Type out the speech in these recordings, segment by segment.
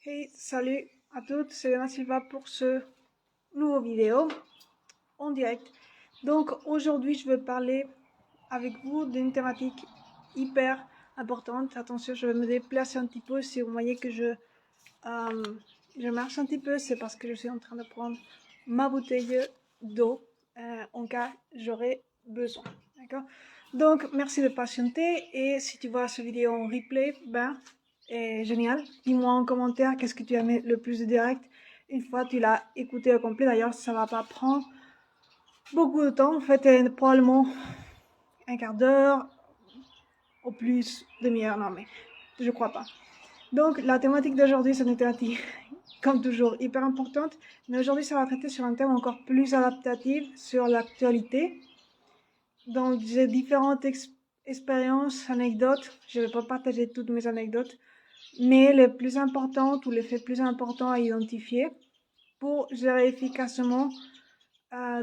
Hey, salut à toutes, c'est Lena Silva pour ce nouveau vidéo en direct. Donc aujourd'hui, je veux parler avec vous d'une thématique hyper importante. Attention, je vais me déplacer un petit peu. Si vous voyez que je marche un petit peu, c'est parce que je suis en train de prendre ma bouteille d'eau en cas j'aurai besoin. D'accord? Donc, merci de patienter. Et si tu vois cette vidéo en replay, ben, génial. Dis-moi en commentaire qu'est-ce que tu as aimé le plus de direct. Une fois que tu l'as écouté au complet, d'ailleurs, ça va pas prendre beaucoup de temps. En fait, probablement un quart d'heure, au plus demi-heure. Non, mais je crois pas. Donc, la thématique d'aujourd'hui, c'est une thématique, comme toujours, hyper importante. Mais aujourd'hui, ça va traiter sur un thème encore plus adaptatif, sur l'actualité. Donc, j'ai différentes expériences, anecdotes. Je ne vais pas partager toutes mes anecdotes, mais les plus importantes ou les faits plus importants à identifier pour gérer efficacement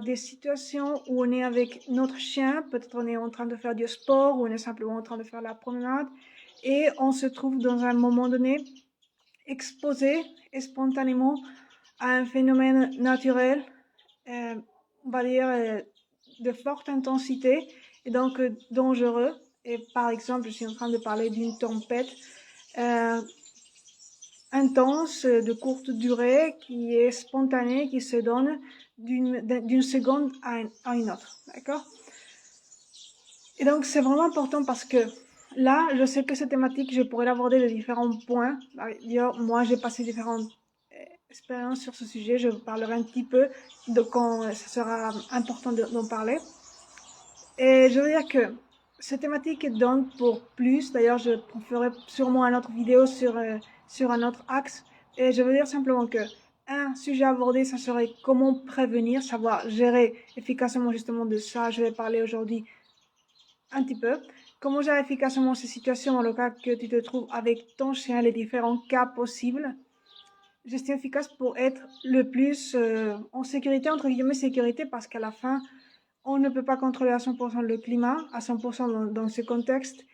des situations où on est avec notre chien. Peut-être on est en train de faire du sport ou on est simplement en train de faire la promenade et on se trouve dans un moment donné exposé spontanément à un phénomène naturel, on va dire de forte intensité et donc dangereux. Et par exemple, je suis en train de parler d'une tempête intense, de courte durée, qui est spontanée, qui se donne d'une seconde à une autre. D'accord? Et donc, c'est vraiment important parce que là, je sais que cette thématique, je pourrais l'aborder de différents points. D'ailleurs, moi, j'ai passé différentes expériences sur ce sujet. Je parlerai un petit peu de quand ça sera important d'en parler. Et je veux dire que cette thématique donne pour plus. D'ailleurs, je ferai sûrement une autre vidéo sur un autre axe. Et je veux dire simplement que un sujet abordé, ça serait comment prévenir, savoir gérer efficacement justement de ça. Je vais parler aujourd'hui un petit peu. Comment gérer efficacement ces situations dans le cas que tu te trouves avec ton chien, les différents cas possibles. Gestion efficace pour être le plus en sécurité, entre guillemets sécurité, parce qu'à la fin, on ne peut pas contrôler à 100% le climat, à 100% dans ce contexte.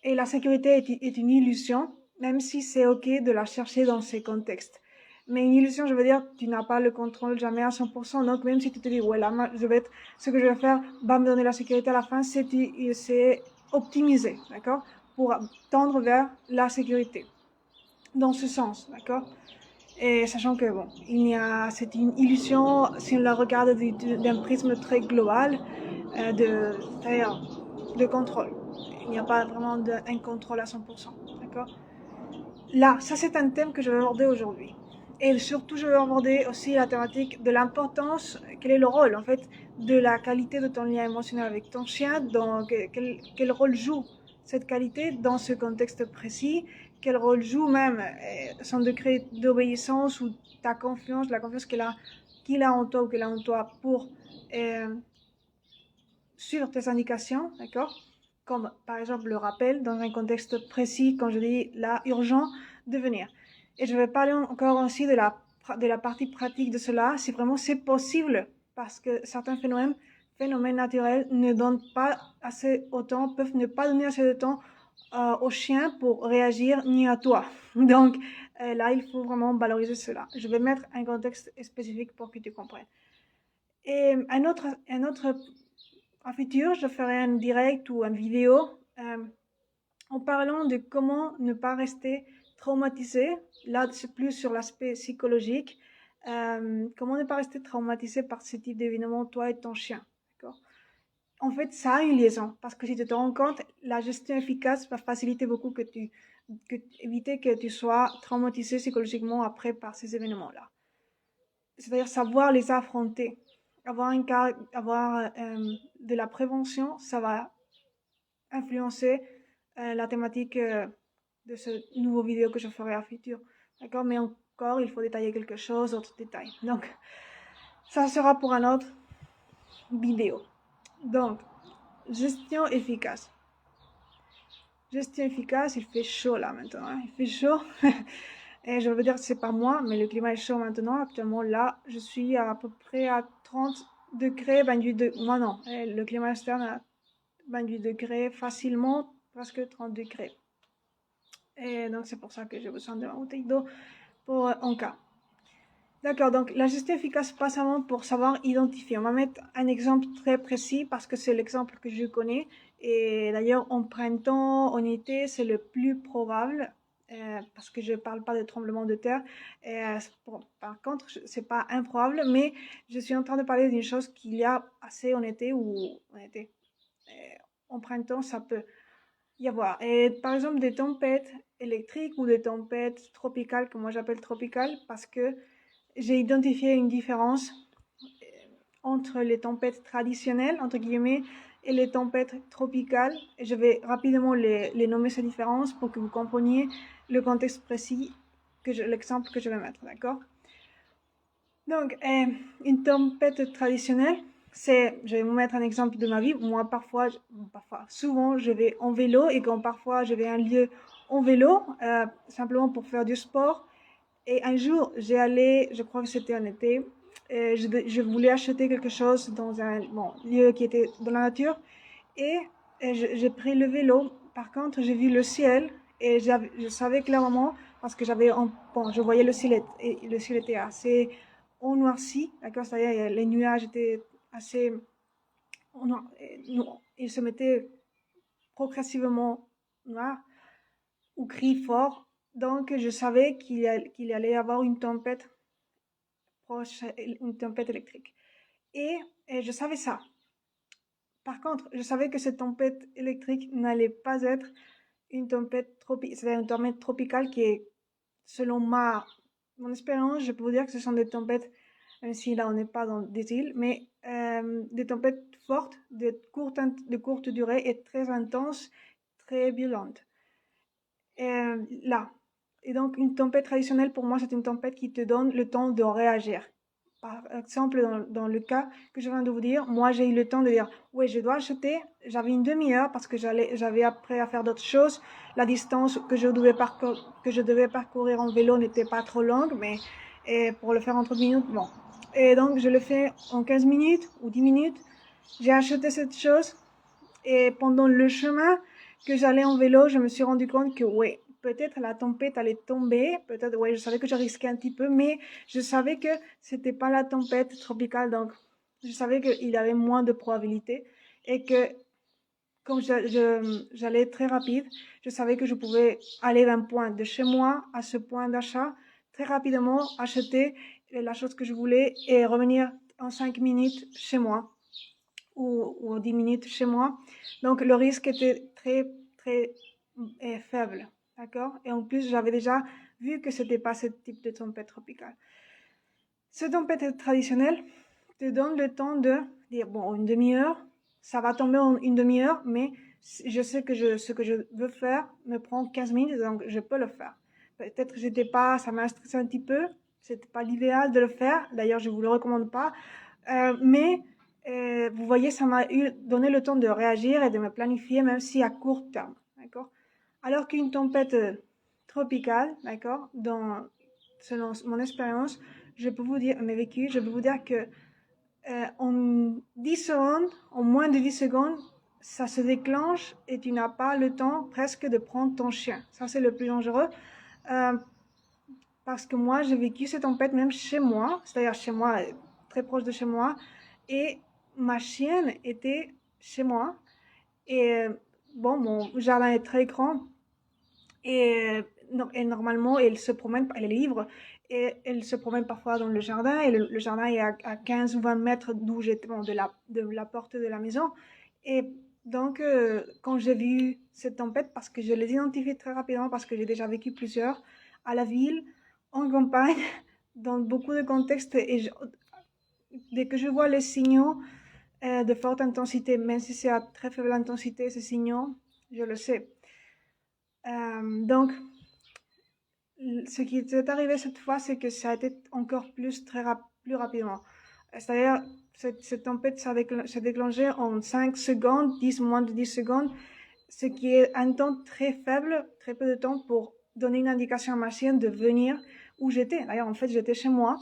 Et la sécurité est une illusion, même si c'est OK de la chercher dans ces contextes. Mais une illusion, je veux dire, tu n'as pas le contrôle jamais à 100%. Donc, même si tu te dis, ouais, là, ce que je vais faire va me donner la sécurité à la fin, c'est optimisé, d'accord? Pour tendre vers la sécurité. Dans ce sens, d'accord? Et sachant que, bon, c'est une illusion si on la regarde d'un prisme très global, de contrôle. Il n'y a pas vraiment un contrôle à 100%, d'accord? Là, ça c'est un thème que je vais aborder aujourd'hui. Et surtout, je vais aborder aussi la thématique de l'importance, quel est le rôle, en fait, de la qualité de ton lien émotionnel avec ton chien, donc quel rôle joue cette qualité dans ce contexte précis, quel rôle joue même son degré d'obéissance ou ta confiance, la confiance qu'il a en toi ou qu'elle a en toi pour suivre tes indications, d'accord? Comme par exemple le rappel dans un contexte précis, quand je dis là, urgent, de venir. Et je vais parler encore aussi de la partie pratique de cela, si vraiment c'est possible, parce que certains phénomènes naturels ne donnent pas assez autant, peuvent ne pas donner assez de temps au chien pour réagir, ni à toi. Donc là, il faut vraiment valoriser cela. Je vais mettre un contexte spécifique pour que tu comprennes. Et en futur, je ferai un direct ou une vidéo en parlant de comment ne pas rester traumatisé. Là, c'est plus sur l'aspect psychologique. Comment ne pas rester traumatisé par ce type d'événement, toi et ton chien. D'accord? En fait, ça a une liaison. Parce que si tu te rends compte, la gestion efficace va faciliter beaucoup éviter que tu sois traumatisé psychologiquement après par ces événements-là. C'est-à-dire savoir les affronter. Avoir de la prévention, ça va influencer la thématique de ce nouveau vidéo que je ferai à futur. D'accord? Mais encore, il faut détailler quelque chose, d'autres détails. Donc, ça sera pour un autre vidéo. Donc, gestion efficace. Gestion efficace, il fait chaud là maintenant. Hein? Il fait chaud. Et je veux dire, c'est pas moi, mais le climat est chaud maintenant. Actuellement, là, je suis à peu près à 30 degrés, 28 degrés. Moi, non. Le climat externe à 28 degrés facilement, presque 30 degrés. Et donc, c'est pour ça que j'ai besoin de ma bouteille d'eau en cas. D'accord, donc la gestion efficace passe avant pour savoir identifier. On va mettre un exemple très précis parce que c'est l'exemple que je connais. Et d'ailleurs, en printemps, en été, c'est le plus probable parce que je ne parle pas de tremblement de terre. Par contre, c'est pas improbable, mais je suis en train de parler d'une chose qu'il y a assez en été ou en été. En printemps, ça peut y avoir. Et par exemple, des tempêtes électriques ou des tempêtes tropicales, que moi j'appelle tropicales, parce que j'ai identifié une différence entre les tempêtes traditionnelles, entre guillemets, et les tempêtes tropicales. Et je vais rapidement les nommer ces différences pour que vous compreniez le contexte précis, l'exemple que je vais mettre, d'accord? Donc, une tempête traditionnelle, je vais vous mettre un exemple de ma vie. Moi, souvent, je vais en vélo et quand parfois je vais à un lieu en vélo, simplement pour faire du sport. Et un jour, je crois que c'était en été, je voulais acheter quelque chose dans un lieu qui était dans la nature et j'ai pris le vélo. Par contre, j'ai vu le ciel et je savais clairement parce que je voyais le ciel et le ciel était assez noirci, d'accord, c'est-à-dire les nuages étaient assez ils se mettaient progressivement noirs ou gris fort. Donc, je savais qu'il allait y avoir une tempête proche, une tempête électrique. Et je savais ça. Par contre, je savais que cette tempête électrique n'allait pas être une tempête tropicale qui est, selon mon expérience, je peux vous dire que ce sont des tempêtes, même si là on n'est pas dans des îles, mais des tempêtes fortes, de courte durée et très intenses, très violentes. Là. Et donc, une tempête traditionnelle, pour moi, c'est une tempête qui te donne le temps de réagir. Par exemple, dans le cas que je viens de vous dire, moi, j'ai eu le temps de dire, oui, je dois acheter. J'avais une demi-heure parce que j'avais après à faire d'autres choses. La distance que je devais parcourir en vélo n'était pas trop longue, mais pour le faire en 30 minutes, bon. Et donc, je le fais en 15 minutes ou 10 minutes. J'ai acheté cette chose et pendant le chemin que j'allais en vélo, je me suis rendu compte que, ouais, peut-être la tempête allait tomber, peut-être, ouais, je savais que je risquais un petit peu, mais je savais que c'était pas la tempête tropicale, donc je savais qu'il y avait moins de probabilités et que comme j'allais très rapide, je savais que je pouvais aller d'un point de chez moi à ce point d'achat très rapidement, acheter la chose que je voulais et revenir en 5 minutes chez moi ou 10 minutes chez moi. Donc le risque était très, très faible. D'accord? Et en plus, j'avais déjà vu que c'était pas ce type de tempête tropicale. Cette tempête traditionnelle te donne le temps de dire, bon, une demi-heure, ça va tomber en une demi-heure, mais je sais que ce que je veux faire me prend 15 minutes, donc je peux le faire. Peut-être que ça m'a stressé un petit peu, c'était pas l'idéal de le faire, d'ailleurs je vous le recommande pas, mais vous voyez, ça m'a donné le temps de réagir et de me planifier, même si à court terme, d'accord? Alors qu'une tempête tropicale, d'accord, selon mon expérience, je peux vous dire, mes vécus, je peux vous dire que en 10 secondes, en moins de 10 secondes, ça se déclenche et tu n'as pas le temps presque de prendre ton chien. Ça, c'est le plus dangereux. Parce que moi, j'ai vécu cette tempête même chez moi, c'est-à-dire chez moi, très proche de chez moi, et ma chienne était chez moi. Et bon, mon jardin est très grand, et normalement, elle se promène, elle est libre, et elle se promène parfois dans le jardin, et le jardin est à 15 ou 20 mètres d'où j'étais, bon, de la porte de la maison. Et donc, quand j'ai vu cette tempête, parce que je les identifie très rapidement, parce que j'ai déjà vécu plusieurs, à la ville, en campagne, dans beaucoup de contextes, dès que je vois les signaux de forte intensité, même si c'est à très faible intensité, ces signaux, je le sais. Donc, ce qui est arrivé cette fois, c'est que ça a été encore plus rapidement. C'est-à-dire, cette tempête s'est déclenchée en 5 secondes, moins de 10 secondes, ce qui est un temps très faible, très peu de temps pour donner une indication à ma chienne de venir où j'étais. D'ailleurs, en fait, j'étais chez moi.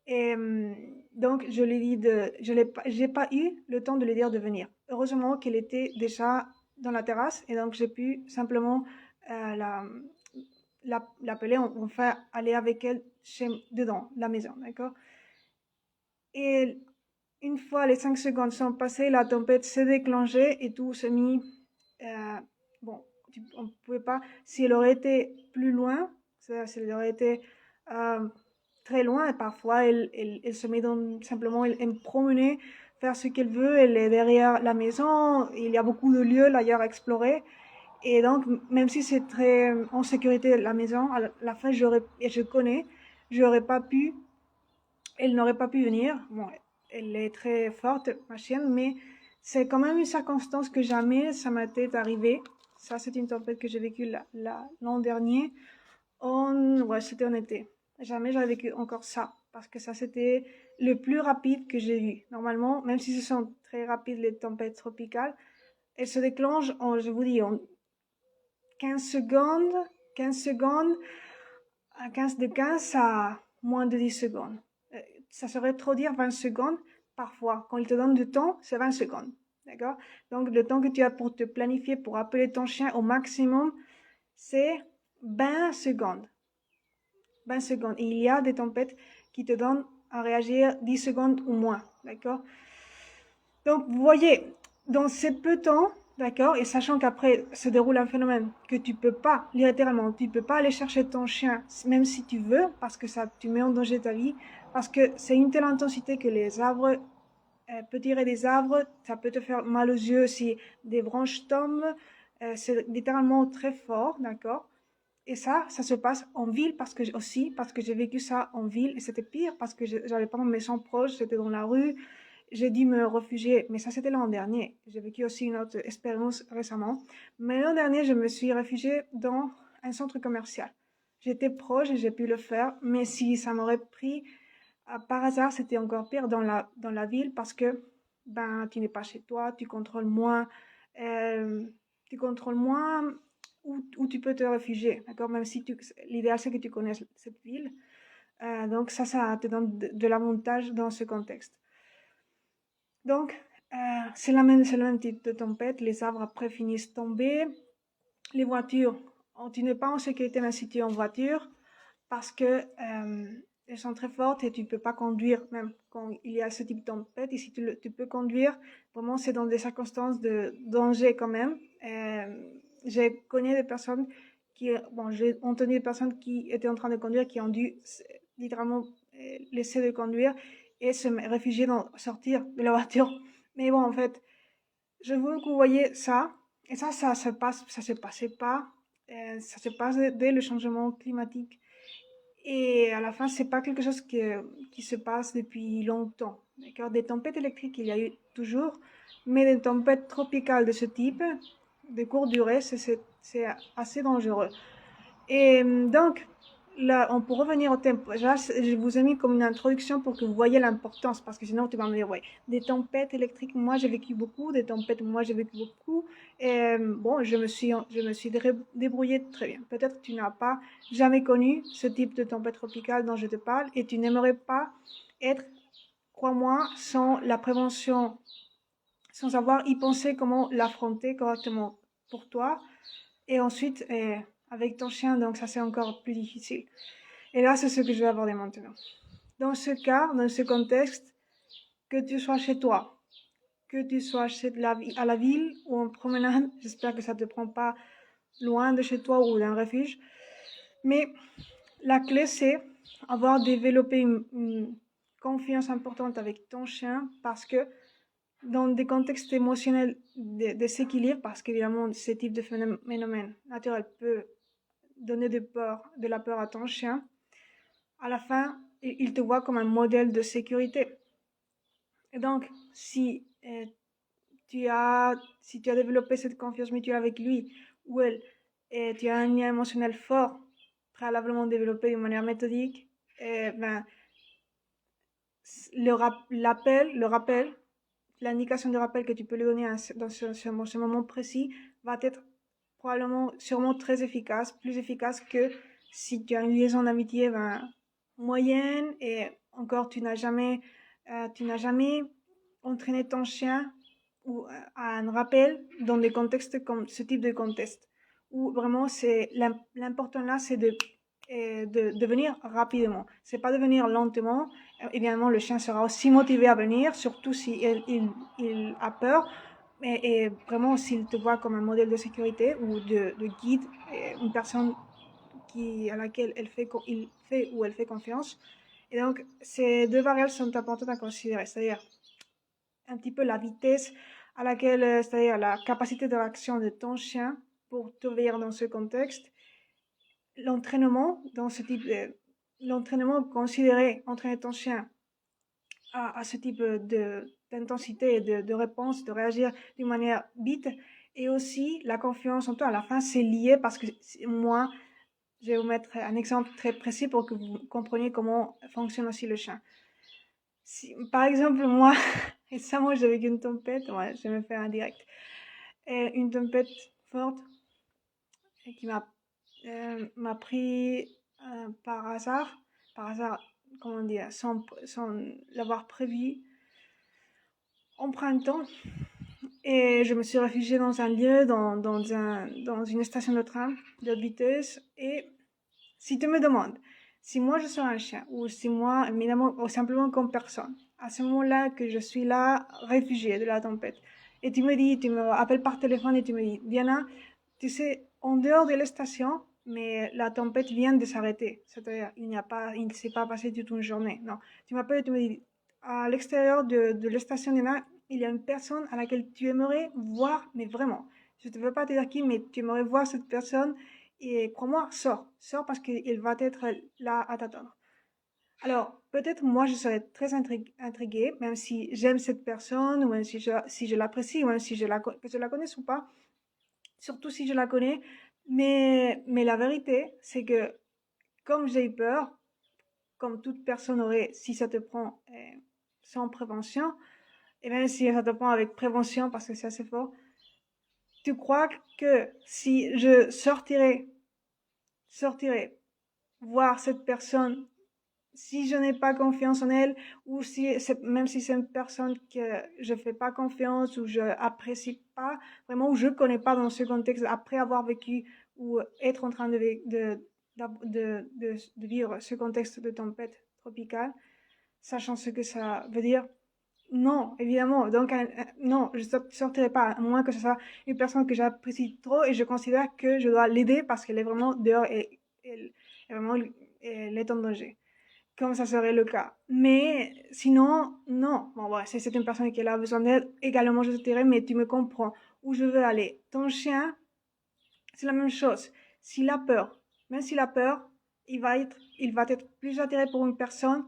Et donc, je lui dis j'ai pas eu le temps de lui dire de venir. Heureusement qu'elle était déjà dans la terrasse et donc j'ai pu simplement l'appeler, on fait aller avec elle dedans, la maison, d'accord? Et une fois les 5 secondes sont passées, la tempête s'est déclenchée et tout s'est mis. euh, bon, on ne pouvait pas. Si elle aurait été plus loin, si elle aurait été euh, très loin, parfois elle se met simplement, elle me promener, faire ce qu'elle veut. Elle est derrière la maison. Il y a beaucoup de lieux d'ailleurs à explorer. Et donc, même si c'est très en sécurité la maison, à la fin, et je connais, j'aurais pas pu, elle n'aurait pas pu venir. Bon, elle est très forte, ma chienne, mais c'est quand même une circonstance que jamais ça m'était arrivé. Ça, c'est une tempête que j'ai vécue l'an dernier. Ouais, c'était en été. Jamais j'avais vécu encore ça. Parce que ça, c'était le plus rapide que j'ai vu. Normalement, même si ce sont très rapides les tempêtes tropicales, elles se déclenchent je vous dis, en 15 secondes, 15 secondes, à 15 à moins de 10 secondes. Ça serait trop dire 20 secondes, parfois. Quand il te donne du temps, c'est 20 secondes. D'accord? Donc, le temps que tu as pour te planifier, pour appeler ton chien au maximum, c'est 20 secondes. 20 secondes. Et il y a des tempêtes qui te donnent à réagir 10 secondes ou moins. D'accord? Donc, vous voyez, dans ces peu de temps, d'accord, et sachant qu'après se déroule un phénomène que tu peux pas, littéralement, tu peux pas aller chercher ton chien, même si tu veux, parce que ça, tu mets en danger ta vie, parce que c'est une telle intensité que les arbres, peut tirer des arbres, ça peut te faire mal aux yeux si des branches tombent, c'est littéralement très fort, d'accord? Et ça se passe en ville parce que j'ai vécu ça en ville et c'était pire parce que j'avais pas mon maison proche, c'était dans la rue. J'ai dû me réfugier, mais ça c'était l'an dernier. J'ai vécu aussi une autre expérience récemment. Mais l'an dernier, je me suis réfugiée dans un centre commercial. J'étais proche et j'ai pu le faire, mais si ça m'aurait pris, par hasard, c'était encore pire dans la ville parce que ben, tu n'es pas chez toi, euh, tu contrôles moins où tu peux te réfugier, d'accord? Même si l'idéal c'est que tu connaisses cette ville. Donc ça te donne de l'avantage dans ce contexte. Donc, c'est le même type de tempête. Les arbres après finissent tomber. Les voitures, tu n'es pas en sécurité même si tu es en voiture parce que elles sont très fortes et tu ne peux pas conduire même quand il y a ce type de tempête. Et si tu peux conduire, vraiment c'est dans des circonstances de danger quand même. J'ai connu des personnes j'ai entendu des personnes qui étaient en train de conduire qui ont dû littéralement laisser de conduire et se réfugier sortir de la voiture. Mais bon, en fait, je veux que vous voyez ça. Et ça se passe, ça se passait pas. Ça se passe dès le changement climatique. Et à la fin, c'est pas quelque chose qui se passe depuis longtemps. D'accord? Des tempêtes électriques, il y a eu toujours, mais des tempêtes tropicales de ce type, de courte durée, c'est assez dangereux. Et donc, là, on peut revenir au thème. Là, je vous ai mis comme une introduction pour que vous voyez l'importance, parce que sinon, tu vas me dire, ouais, des tempêtes électriques, moi, j'ai vécu beaucoup, des tempêtes, moi, j'ai vécu beaucoup. Et bon, je me suis débrouillée très bien. Peut-être que tu n'as pas jamais connu ce type de tempête tropicale dont je te parle, et tu n'aimerais pas être, crois-moi, sans la prévention, sans savoir y penser comment l'affronter correctement pour toi. Et ensuite, avec ton chien, donc ça c'est encore plus difficile. Et là, c'est ce que je vais aborder maintenant. Dans ce cas, dans ce contexte, que tu sois chez toi, que tu sois à la ville ou en promenade, j'espère que ça ne te prend pas loin de chez toi ou d'un refuge. Mais la clé, c'est avoir développé une confiance importante avec ton chien parce que dans des contextes émotionnels de déséquilibre, parce qu'évidemment, ce type de phénomène naturel peut donner de la peur à ton chien, à la fin, il te voit comme un modèle de sécurité. Et donc, si tu as développé cette confiance mutuelle avec lui ou elle, et tu as un lien émotionnel fort, préalablement développé de manière méthodique, ben, le rappel, l'indication de rappel que tu peux lui donner dans ce moment précis va être probablement, sûrement très efficace, plus efficace que si tu as une liaison d'amitié moyenne et encore tu n'as jamais entraîné ton chien ou à un rappel dans des contextes comme ce type de contexte où vraiment l'important là, c'est de venir rapidement. C'est pas de venir lentement. Évidemment, le chien sera aussi motivé à venir, surtout si il a peur. Et vraiment, s'il te voit comme un modèle de sécurité ou de guide, une personne à laquelle il fait ou elle fait confiance. Et donc, ces deux variables sont importantes à considérer, c'est-à-dire un petit peu la vitesse à laquelle, c'est-à-dire la capacité de réaction de ton chien pour t'obéir dans ce contexte, l'entraînement dans ce type l'entraînement considéré entraîner ton chien à ce type d'intensité et de réponse, de réagir d'une manière vite, et aussi la confiance en toi. À la fin, c'est lié parce que moi, je vais vous mettre un exemple très précis pour que vous compreniez comment fonctionne aussi le chien. Si, par exemple, moi, récemment, j'ai vécu une tempête, ouais, je me fais un direct, et une tempête forte qui m'a pris par hasard, comment dire, sans l'avoir prévu, en printemps. Et je me suis réfugiée dans un lieu, dans une station de train de haute vitesse. Et si tu me demandes si moi je serais un chien, ou si moi, évidemment, ou simplement comme personne, à ce moment-là que je suis là, réfugiée de la tempête, et tu me appelles par téléphone et tu me dis, Diana, tu sais, en dehors de la station, mais la tempête vient de s'arrêter. C'est-à-dire, il ne s'est pas passé toute une journée. Non. Tu m'appelles et tu me dis, à l'extérieur de la station Diana, il y a une personne à laquelle tu aimerais voir, mais vraiment. Je ne veux pas te dire qui, mais tu aimerais voir cette personne. Et crois-moi, sors parce qu'il va être là à t'attendre. Alors, peut-être moi, je serais très intriguée, même si j'aime cette personne, ou même si je l'apprécie, ou même si que je la connaisse ou pas, surtout si je la connais. Mais la vérité, c'est que comme j'ai eu peur, comme toute personne aurait, si ça te prend sans prévention, et même si ça te prend avec prévention, parce que c'est assez fort, tu crois que si je sortirais voir cette personne, si je n'ai pas confiance en elle, ou même si c'est une personne que je fais pas confiance, ou je apprécie pas, vraiment, ou je connais pas dans ce contexte, après avoir vécu, ou être en train de vivre ce contexte de tempête tropicale, sachant ce que ça veut dire, non, évidemment. Donc, non, je ne sortirai pas, à moins que ce soit une personne que j'apprécie trop et je considère que je dois l'aider parce qu'elle est vraiment dehors et vraiment, elle est en danger. Comme ça serait le cas. Mais sinon, non. Bon, ouais, si c'est une personne qui a besoin d'aide, également je te dirais, mais tu me comprends où je veux aller. Ton chien, c'est la même chose. S'il a peur, même s'il a peur, il va être plus attiré pour une personne,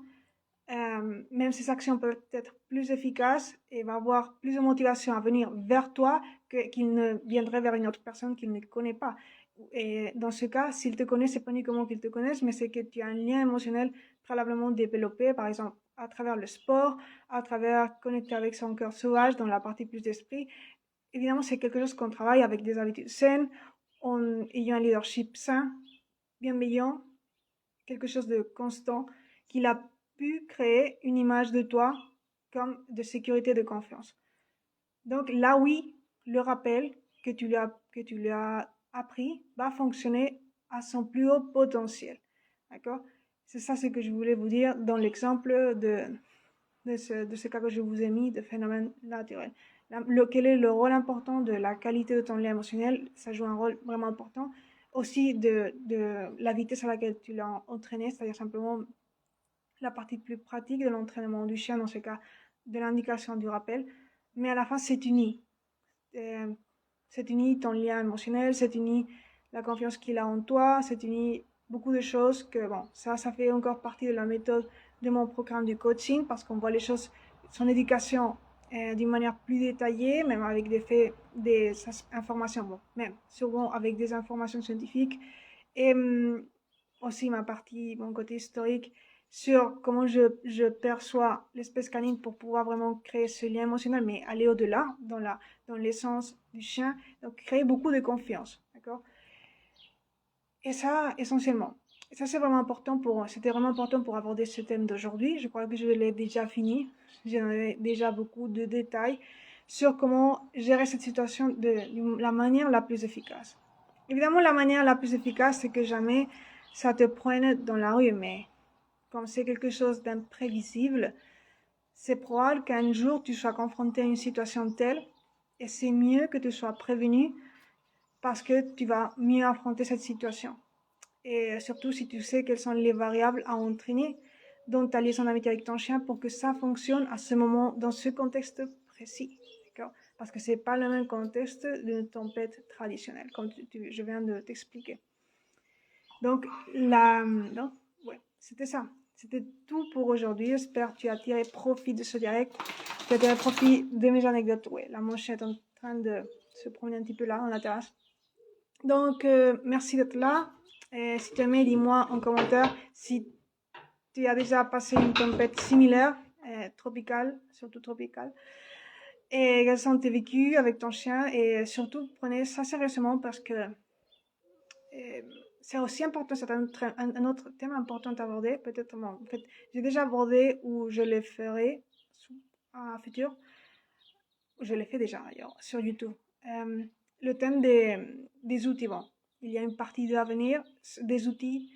même ses actions peuvent être plus efficaces et va avoir plus de motivation à venir vers toi qu'il ne viendrait vers une autre personne qu'il ne connaît pas. Et dans ce cas, s'il te connaît, c'est pas uniquement qu'il te connaisse, mais c'est que tu as un lien émotionnel préalablement développé, par exemple, à travers le sport, à travers connecter avec son cœur sauvage dans la partie plus d'esprit. Évidemment, c'est quelque chose qu'on travaille avec des habitudes saines, en ayant un leadership sain, bienveillant, quelque chose de constant, qu'il a pu créer une image de toi comme de sécurité, de confiance. Donc là, oui, le rappel que tu lui as appris va fonctionner à son plus haut potentiel. D'accord? C'est ça ce que je voulais vous dire dans l'exemple de ce cas que je vous ai mis de phénomène naturel. Quel est le rôle important de la qualité de ton lien émotionnel? Ça joue un rôle vraiment important. Aussi de la vitesse à laquelle tu l'as entraîné, c'est-à-dire simplement la partie plus pratique de l'entraînement du chien, dans ce cas, de l'indication du rappel. Mais à la fin, c'est uni. C'est uni ton lien émotionnel, c'est uni la confiance qu'il a en toi, c'est uni beaucoup de choses que, bon, ça fait encore partie de la méthode de mon programme du coaching parce qu'on voit les choses, son éducation d'une manière plus détaillée, même avec des informations, bon, même souvent avec des informations scientifiques et aussi mon côté historique sur comment je perçois l'espèce canine pour pouvoir vraiment créer ce lien émotionnel, mais aller au-delà dans l'essence du chien, donc créer beaucoup de confiance, d'accord? Et ça, essentiellement. Et ça, c'était vraiment important pour aborder ce thème d'aujourd'hui. Je crois que je l'ai déjà fini. J'en ai déjà beaucoup de détails sur comment gérer cette situation de la manière la plus efficace. Évidemment, la manière la plus efficace, c'est que jamais ça te prenne dans la rue, mais comme c'est quelque chose d'imprévisible, c'est probable qu'un jour tu sois confronté à une situation telle, et c'est mieux que tu sois prévenu parce que tu vas mieux affronter cette situation. Et surtout si tu sais quelles sont les variables à entraîner dans ta liaison d'amitié avec ton chien pour que ça fonctionne à ce moment, dans ce contexte précis. D'accord? Parce que c'est pas le même contexte d'une tempête traditionnelle, comme je viens de t'expliquer. Donc, ouais, c'était ça. C'était tout pour aujourd'hui. J'espère que tu as tiré profit de ce direct. Tu as tiré profit de mes anecdotes. Ouais, la mouche est en train de se promener un petit peu là, dans la terrasse. Donc, merci d'être là. Et si tu aimais, dis-moi en commentaire si tu as déjà passé une tempête similaire, tropicale, surtout tropicale. Et quels sont tes vécus avec ton chien. Et surtout, prenez ça sérieusement parce que c'est aussi important, c'est un autre thème important à aborder. Peut-être, bon, en fait, j'ai déjà abordé ou je le ferai à futur. Je l'ai fait déjà d'ailleurs sur YouTube. Le thème des outils. Bon, il y a une partie à venir, des outils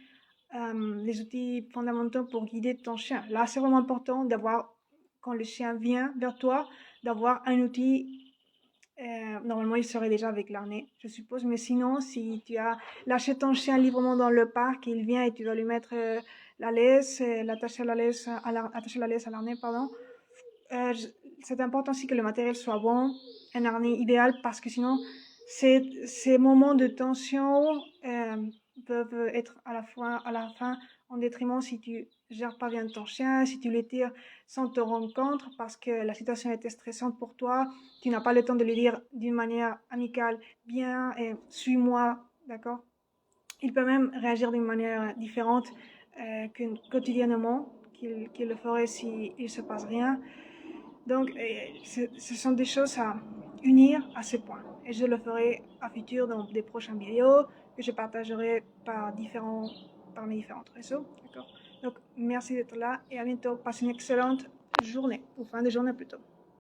fondamentaux pour guider ton chien. Là, c'est vraiment important d'avoir, quand le chien vient vers toi, d'avoir un outil. Normalement, il serait déjà avec l'arnais, je suppose. Mais sinon, si tu as lâché ton chien librement dans le parc, il vient et tu vas lui mettre la laisse, l'attacher la laisse attacher la laisse à l'arnais, pardon. C'est important aussi que le matériel soit bon, un harnais idéal, parce que sinon, ces moments de tension peuvent être à la fin en détriment si tu gères pas bien ton chien, si tu le tires sans te rendre compte, parce que la situation était stressante pour toi, tu n'as pas le temps de lui dire d'une manière amicale, bien, suis-moi, d'accord? Il peut même réagir d'une manière différente quotidiennement qu'il le ferait s'il ne se passe rien. Donc, ce sont des choses à unir à ce point. Et je le ferai à futur dans des prochaines vidéos que je partagerai par mes différents réseaux. D'accord? Donc, merci d'être là et à bientôt. Passe une excellente journée, ou fin de journée plutôt.